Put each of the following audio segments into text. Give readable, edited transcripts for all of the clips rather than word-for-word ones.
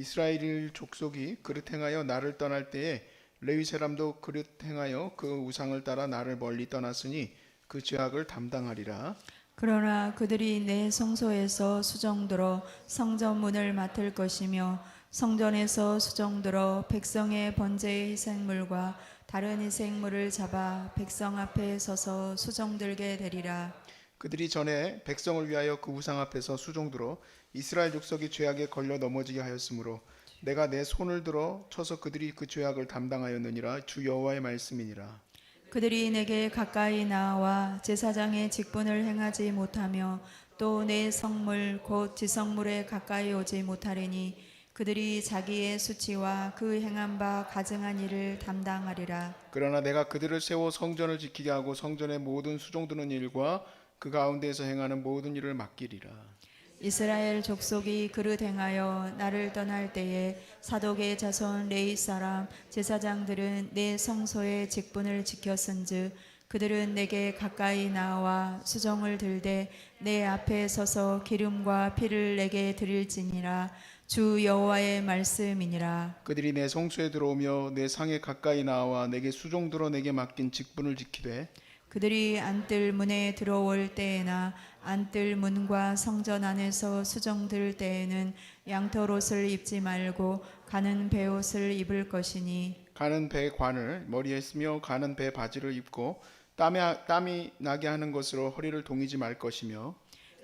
이스라엘 족속이 그릇 행하여 나를 떠날 때에 레위 사람도 그릇 행하여 그 우상을 따라 나를 멀리 떠났으니 그 죄악을 담당하리라. 그러나 그들이 내 성소에서 수정들어 성전 문을 맡을 것이며 성전에서 수정들어 백성의 번제의 희생물과 다른 희생물을 잡아 백성 앞에 서서 수정들게 되리라. 그들이 전에 백성을 위하여 그 우상 앞에서 수종들어 이스라엘 족속이 죄악에 걸려 넘어지게 하였으므로 내가 내 손을 들어 쳐서 그들이 그 죄악을 담당하였느니라. 주 여호와의 말씀이니라. 그들이 내게 가까이 나와 제사장의 직분을 행하지 못하며 또 내 성물 곧 지성물에 가까이 오지 못하리니 그들이 자기의 수치와 그 행한 바 가증한 일을 담당하리라. 그러나 내가 그들을 세워 성전을 지키게 하고 성전의 모든 수종드는 일과 그 가운데에서 행하는 모든 일을 맡기리라. 이스라엘 족속이 그릇 행하여 나를 떠날 때에 사독의 자손 레위 사람 제사장들은 내 성소의 직분을 지켰은즉 그들은 내게 가까이 나와 수정을 들되 내 앞에 서서 기름과 피를 내게 드릴지니라. 주 여호와의 말씀이니라. 그들이 내 성소에 들어오며 내 상에 가까이 나와 내게 수종들어 내게 맡긴 직분을 지키되 그들이 안뜰 문에 들어올 때에나 안뜰 문과 성전 안에서 수정들 때에는 양털 옷을 입지 말고 가는 베옷을 입을 것이니 가는 배 관을 머리에 쓰며 가는 배 바지를 입고 땀이 나게 하는 것으로 허리를 동이지 말 것이며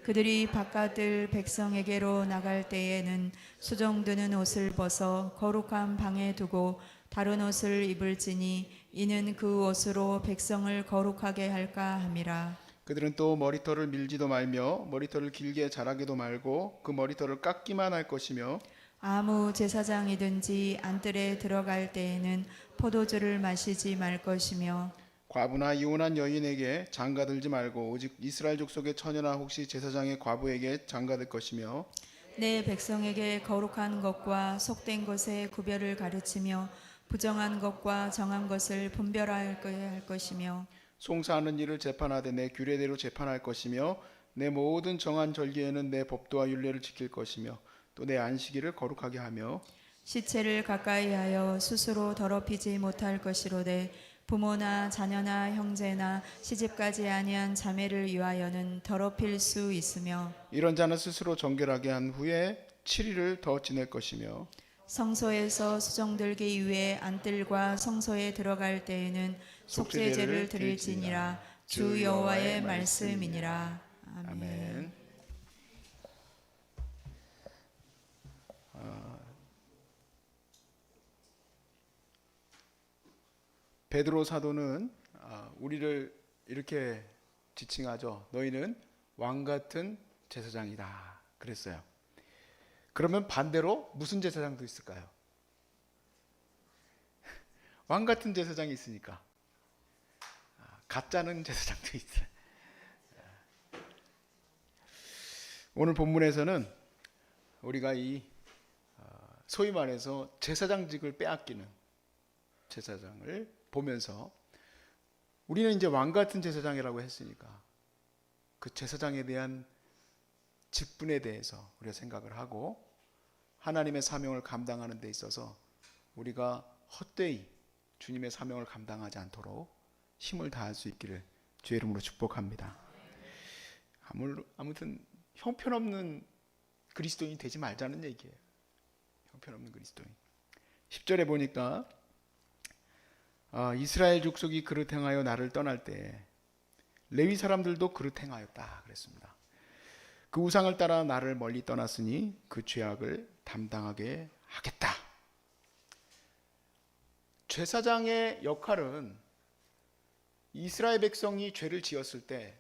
그들이 바깥을 백성에게로 나갈 때에는 수정드는 옷을 벗어 거룩한 방에 두고 다른 옷을 입을지니 이는 그 옷으로 백성을 거룩하게 할까 함이라. 그들은 또 머리털을 밀지도 말며 머리털을 길게 자라게도 말고 그 머리털을 깎기만 할 것이며 아무 제사장이든지 안뜰에 들어갈 때에는 포도주를 마시지 말 것이며 과부나 이혼한 여인에게 장가들지 말고 오직 이스라엘 족속의 처녀나 혹시 제사장의 과부에게 장가들 것이며 내 백성에게 거룩한 것과 속된 것의 구별을 가르치며 부정한 것과 정한 것을 분별할 것이며 송사하는 일을 재판하되 내 규례대로 재판할 것이며 내 모든 정한 절기에는 내 법도와 율례를 지킬 것이며 또 내 안식일을 거룩하게 하며 시체를 가까이 하여 스스로 더럽히지 못할 것이로되 부모나 자녀나 형제나 시집가지 아니한 자매를 위하여는 더럽힐 수 있으며 이런 자는 스스로 정결하게 한 후에 7일을 더 지낼 것이며 성소에서 수정들기 위해 안뜰과 성소에 들어갈 때에는 속죄제를 드릴지니라. 주 여호와의 말씀이니라. 아멘. 아멘. 베드로 사도는 우리를 이렇게 지칭하죠. 너희는 왕 같은 제사장이다 그랬어요. 그러면 반대로 무슨 제사장도 있을까요? 왕 같은 제사장이 있으니까 가짜는 제사장도 있어요. 오늘 본문에서는 우리가 이 소위 말해서 제사장직을 빼앗기는 제사장을 보면서 우리는 이제 왕 같은 제사장이라고 했으니까 그 제사장에 대한 직분에 대해서 우리가 생각을 하고 하나님의 사명을 감당하는 데 있어서 우리가 헛되이 주님의 사명을 감당하지 않도록 힘을 다할 수 있기를 주의 이름으로 축복합니다. 아무튼 형편없는 그리스도인이 되지 말자는 얘기예요. 형편없는 그리스도인. 10절에 보니까 이스라엘 족속이 그릇 행하여 나를 떠날 때 레위 사람들도 그릇 행하였다 그랬습니다. 그 우상을 따라 나를 멀리 떠났으니 그 죄악을 담당하게 하겠다. 제사장의 역할은 이스라엘 백성이 죄를 지었을 때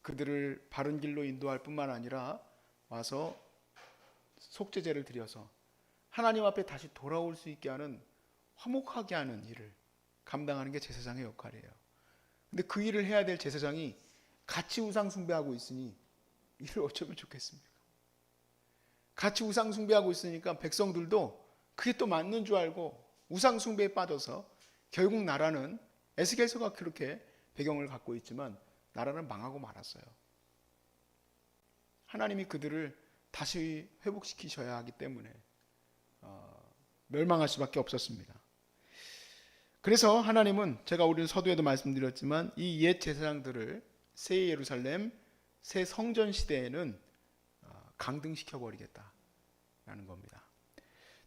그들을 바른 길로 인도할 뿐만 아니라 와서 속죄제를 드려서 하나님 앞에 다시 돌아올 수 있게 하는 화목하게 하는 일을 감당하는 게 제사장의 역할이에요. 근데 그 일을 해야 될 제사장이 같이 우상 숭배하고 있으니 이를 어쩌면 좋겠습니까? 같이 우상 숭배하고 있으니까 백성들도 그게 또 맞는 줄 알고 우상 숭배에 빠져서 결국 나라는 에스겔서가 그렇게 배경을 갖고 있지만 나라는 망하고 말았어요. 하나님이 그들을 다시 회복시키셔야 하기 때문에 멸망할 수밖에 없었습니다. 그래서 하나님은 제가 우리 서두에도 말씀드렸지만 이 옛 제사장들을 새 예루살렘, 새 성전 시대에는 강등시켜 버리겠다라는 겁니다.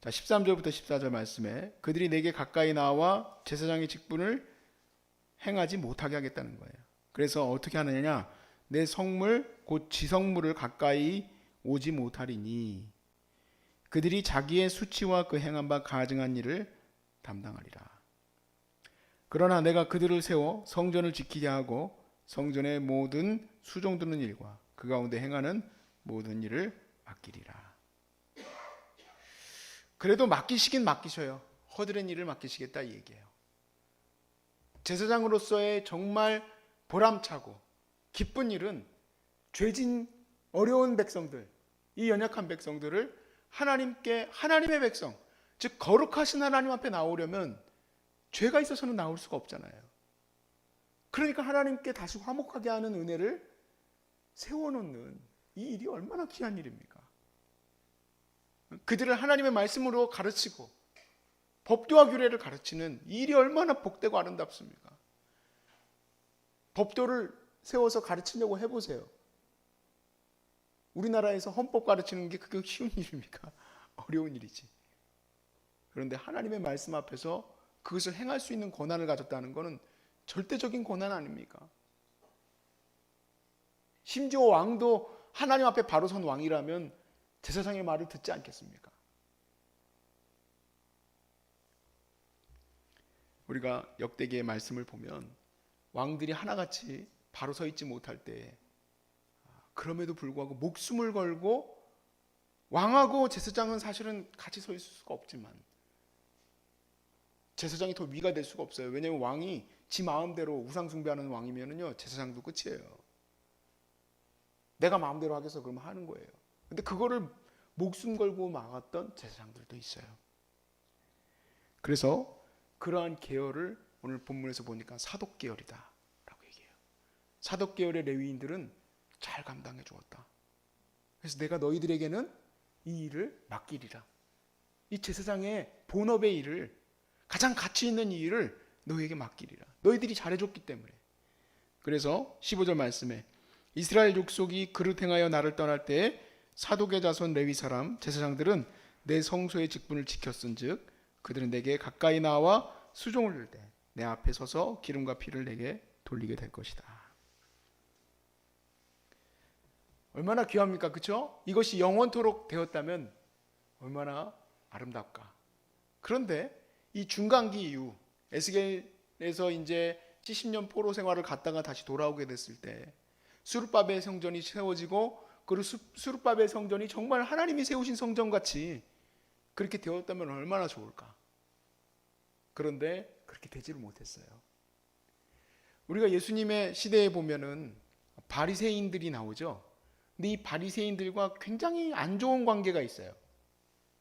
자, 13절부터 14절 말씀에 그들이 내게 가까이 나와 제사장의 직분을 행하지 못하게 하겠다는 거예요. 그래서 어떻게 하느냐? 내 성물 곧 지성물을 가까이 오지 못하리니 그들이 자기의 수치와 그 행한 바 가증한 일을 담당하리라. 그러나 내가 그들을 세워 성전을 지키게 하고 성전의 모든 수종드는 일과 그 가운데 행하는 모든 일을 맡기리라. 그래도 맡기시긴 맡기셔요. 허드렛 일을 맡기시겠다 이 얘기예요. 제사장으로서의 정말 보람차고 기쁜 일은 죄진 어려운 백성들, 이 연약한 백성들을 하나님께, 하나님의 백성, 즉 거룩하신 하나님 앞에 나오려면 죄가 있어서는 나올 수가 없잖아요. 그러니까 하나님께 다시 화목하게 하는 은혜를 세워놓는 이 일이 얼마나 귀한 일입니까? 그들을 하나님의 말씀으로 가르치고 법도와 규례를 가르치는 이 일이 얼마나 복되고 아름답습니까? 법도를 세워서 가르치려고 해보세요. 우리나라에서 헌법 가르치는 게 그게 쉬운 일입니까? 어려운 일이지. 그런데 하나님의 말씀 앞에서 그것을 행할 수 있는 권한을 가졌다는 것은 절대적인 권한 아닙니까? 심지어 왕도 하나님 앞에 바로 선 왕이라면 제사장의 말을 듣지 않겠습니까? 우리가 역대기의 말씀을 보면 왕들이 하나같이 바로 서 있지 못할 때 그럼에도 불구하고 목숨을 걸고 왕하고 제사장은 사실은 같이 서 있을 수가 없지만 제사장이 더 위가 될 수가 없어요. 왜냐하면 왕이 지 마음대로 우상 숭배하는 왕이면은요 제사장도 끝이에요. 내가 마음대로 하겠어 그러면 하는 거예요. 근데 그거를 목숨 걸고 막았던 제사장들도 있어요. 그래서 그러한 계열을 오늘 본문에서 보니까 사독 계열이다 라고 얘기해요. 사독 계열의 레위인들은 잘 감당해 주었다. 그래서 내가 너희들에게는 이 일을 맡기리라. 이 제사장의 본업의 일을, 가장 가치 있는 이 일을 너희에게 맡기리라. 너희들이 잘해줬기 때문에. 그래서 15절 말씀에 이스라엘 족속이 그릇 행하여 나를 떠날 때에 사독의 자손 레위 사람 제사장들은 내 성소의 직분을 지켰은즉 그들은 내게 가까이 나와 수종을 들 때 내 앞에 서서 기름과 피를 내게 돌리게 될 것이다. 얼마나 귀합니까? 그렇죠? 이것이 영원토록 되었다면 얼마나 아름답까. 그런데 이 중간기 이후 에스겔에서 이제 70년 포로 생활을 갔다가 다시 돌아오게 됐을 때 수르바벨 성전이 세워지고 그 수르바벨 성전이 정말 하나님이 세우신 성전같이 그렇게 되었다면 얼마나 좋을까. 그런데 그렇게 되지를 못했어요. 우리가 예수님의 시대에 보면은 바리새인들이 나오죠. 근데 이 바리새인들과 굉장히 안 좋은 관계가 있어요.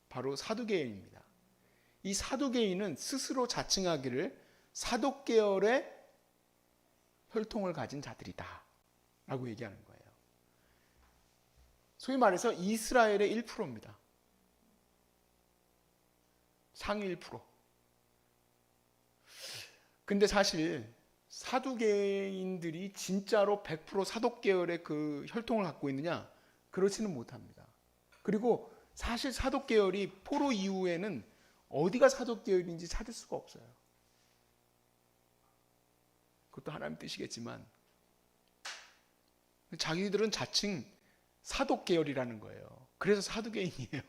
바로 사두개인입니다. 이 사두개인은 스스로 자칭하기를 사독 계열의 혈통을 가진 자들이다 라고 얘기하는 거예요. 소위 말해서 이스라엘의 1%입니다. 상위 1%. 근데 사실 사두개인들이 진짜로 100% 사독 계열의 그 혈통을 갖고 있느냐? 그렇지는 못합니다. 그리고 사실 사독 계열이 포로 이후에는 어디가 사독 계열인지 찾을 수가 없어요. 그것도 하나님 뜻이겠지만 자기들은 자칭 사독 계열이라는 거예요. 그래서 사두개인이에요.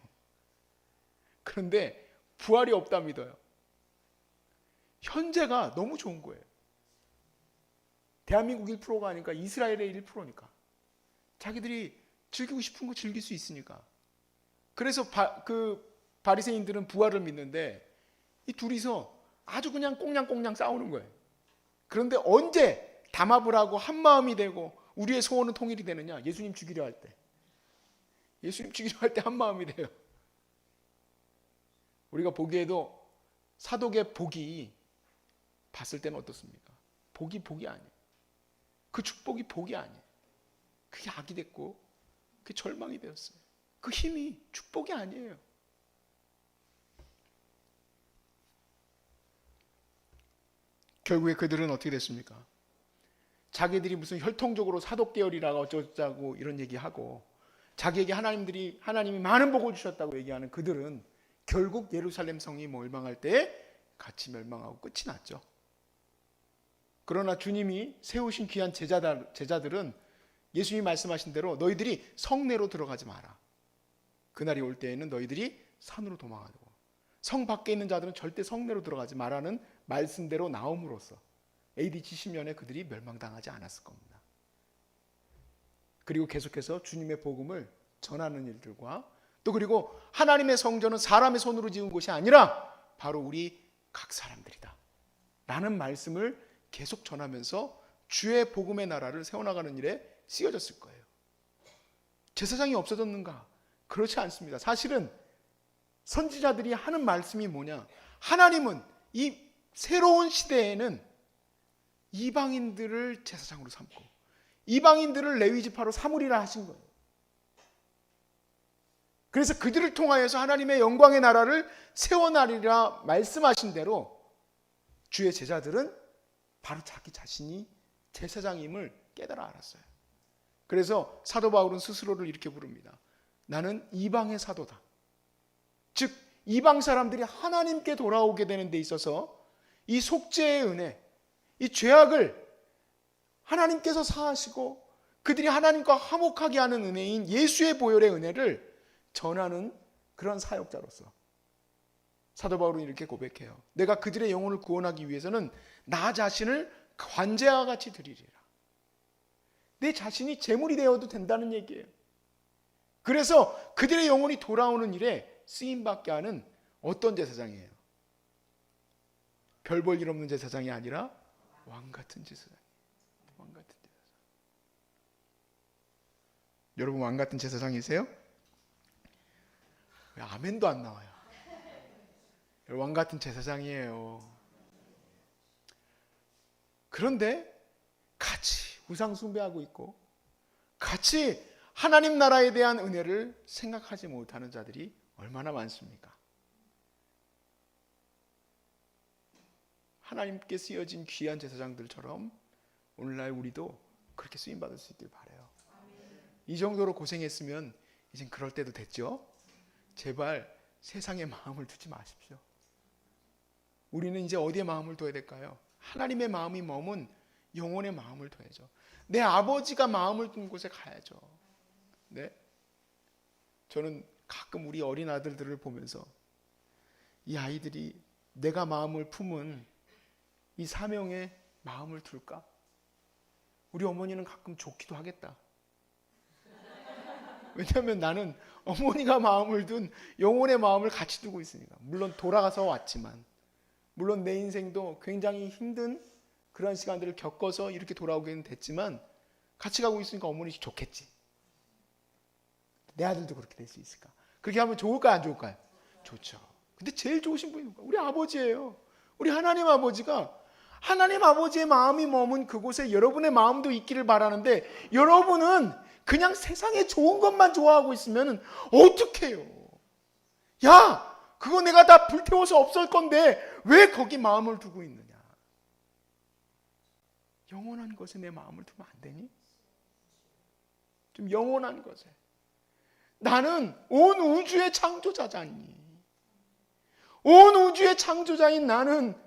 그런데 부활이 없다 믿어요. 현재가 너무 좋은 거예요. 대한민국 1%가 아니니까 이스라엘의 1%니까. 자기들이 즐기고 싶은 거 즐길 수 있으니까. 그래서 바리새인들은 부활을 믿는데 이 둘이서 아주 그냥 꽁냥꽁냥 싸우는 거예요. 그런데 언제 담합을 하고 한 마음이 되고 우리의 소원은 통일이 되느냐? 예수님 죽이려 할 때. 예수님 죽이려 할 때 한 마음이 돼요. 우리가 보기에도 사독의 복이 봤을 때는 어떻습니까? 복이 아니에요. 그 축복이 복이 아니에요. 그게 악이 됐고 그게 절망이 되었어요. 그 힘이 축복이 아니에요. 결국에 그들은 어떻게 됐습니까? 자기들이 무슨 혈통적으로 사독 계열이라고 어쩌자고 이런 얘기하고 자기에게 하나님이 많은 복을 주셨다고 얘기하는 그들은 결국 예루살렘 성이 멸망할 때 같이 멸망하고 끝이 났죠. 그러나 주님이 세우신 귀한 제자들은 예수님이 말씀하신 대로 너희들이 성내로 들어가지 마라. 그날이 올 때에는 너희들이 산으로 도망하고 성 밖에 있는 자들은 절대 성내로 들어가지 마라는 말씀대로 나옴으로써 AD 70년에 그들이 멸망당하지 않았을 겁니다. 그리고 계속해서 주님의 복음을 전하는 일들과 또 그리고 하나님의 성전은 사람의 손으로 지은 곳이 아니라 바로 우리 각 사람들이다 라는 말씀을 계속 전하면서 주의 복음의 나라를 세워나가는 일에 쓰여졌을 거예요. 제사장이 없어졌는가? 그렇지 않습니다. 사실은 선지자들이 하는 말씀이 뭐냐? 하나님은 이 새로운 시대에는 이방인들을 제사장으로 삼고 이방인들을 레위 지파로 삼으리라 하신 거예요. 그래서 그들을 통하여서 하나님의 영광의 나라를 세워나리라 말씀하신 대로 주의 제자들은 바로 자기 자신이 제사장임을 깨달아 알았어요. 그래서 사도 바울은 스스로를 이렇게 부릅니다. 나는 이방의 사도다. 즉 이방 사람들이 하나님께 돌아오게 되는 데 있어서 이 속죄의 은혜, 이 죄악을 하나님께서 사하시고 그들이 하나님과 화목하게 하는 은혜인 예수의 보혈의 은혜를 전하는 그런 사역자로서 사도 바울은 이렇게 고백해요. 내가 그들의 영혼을 구원하기 위해서는 나 자신을 관제와 같이 드리리라. 내 자신이 제물이 되어도 된다는 얘기예요. 그래서 그들의 영혼이 돌아오는 일에 쓰임받게 하는 어떤 제사장이에요? 별 볼 일 없는 제사장이 아니라 왕같은 제사장. 왕같은 제사장. 여러분 왕같은 제사장이세요? 왜 아멘도 안 나와요? 왕같은 제사장이에요. 그런데 같이 우상 숭배하고 있고 같이 하나님 나라에 대한 은혜를 생각하지 못하는 자들이 얼마나 많습니까? 하나님께 쓰여진 귀한 제사장들처럼 오늘날 우리도 그렇게 쓰임받을 수 있길 바라요. 이 정도로 고생했으면 이젠 그럴 때도 됐죠? 제발 세상에 마음을 두지 마십시오. 우리는 이제 어디에 마음을 둬야 될까요? 하나님의 마음이 머문 영혼의 마음을 둬야죠. 내 아버지가 마음을 둔 곳에 가야죠. 네? 저는 가끔 우리 어린 아들들을 보면서 이 아이들이 내가 마음을 품은 이 사명에 마음을 둘까? 우리 어머니는 가끔 좋기도 하겠다. 왜냐하면 나는 어머니가 마음을 둔 영혼의 마음을 같이 두고 있으니까. 물론 돌아가서 왔지만 물론 내 인생도 굉장히 힘든 그런 시간들을 겪어서 이렇게 돌아오기는 됐지만 같이 가고 있으니까 어머니 좋겠지. 내 아들도 그렇게 될 수 있을까? 그렇게 하면 좋을까요? 안 좋을까요? 좋죠. 근데 제일 좋으신 분이 누가? 우리 아버지예요. 우리 하나님 아버지가 하나님 아버지의 마음이 머문 그곳에 여러분의 마음도 있기를 바라는데 여러분은 그냥 세상에 좋은 것만 좋아하고 있으면 어떡해요? 야! 그거 내가 다 불태워서 없앨 건데 왜 거기 마음을 두고 있느냐? 영원한 것에 내 마음을 두면 안 되니? 좀 영원한 것에. 나는 온 우주의 창조자잖니. 온 우주의 창조자인 나는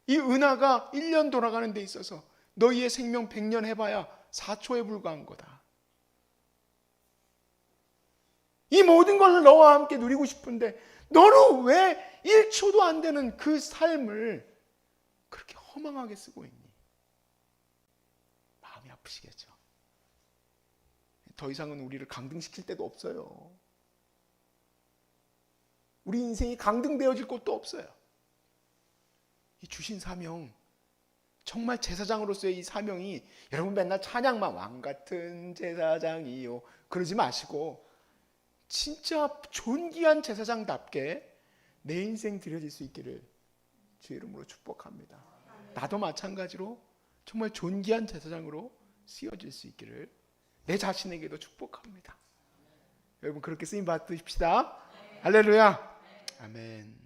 이 은하가 1년 돌아가는 데 있어서 너희의 생명 100년 해봐야 4초에 불과한 거다. 이 모든 걸 너와 함께 누리고 싶은데 너는 왜 1초도 안 되는 그 삶을 그렇게 허망하게 쓰고 있니? 마음이 아프시겠죠. 더 이상은 우리를 강등시킬 데도 없어요. 우리 인생이 강등되어질 곳도 없어요. 이 주신 사명, 정말 제사장으로서의 이 사명이 여러분 맨날 찬양만 왕같은 제사장이요 그러지 마시고 진짜 존귀한 제사장답게 내 인생 드려질 수 있기를 주의 이름으로 축복합니다. 나도 마찬가지로 정말 존귀한 제사장으로 쓰여질 수 있기를 내 자신에게도 축복합니다. 여러분 그렇게 쓰임 받으십시다. 할렐루야. 아멘.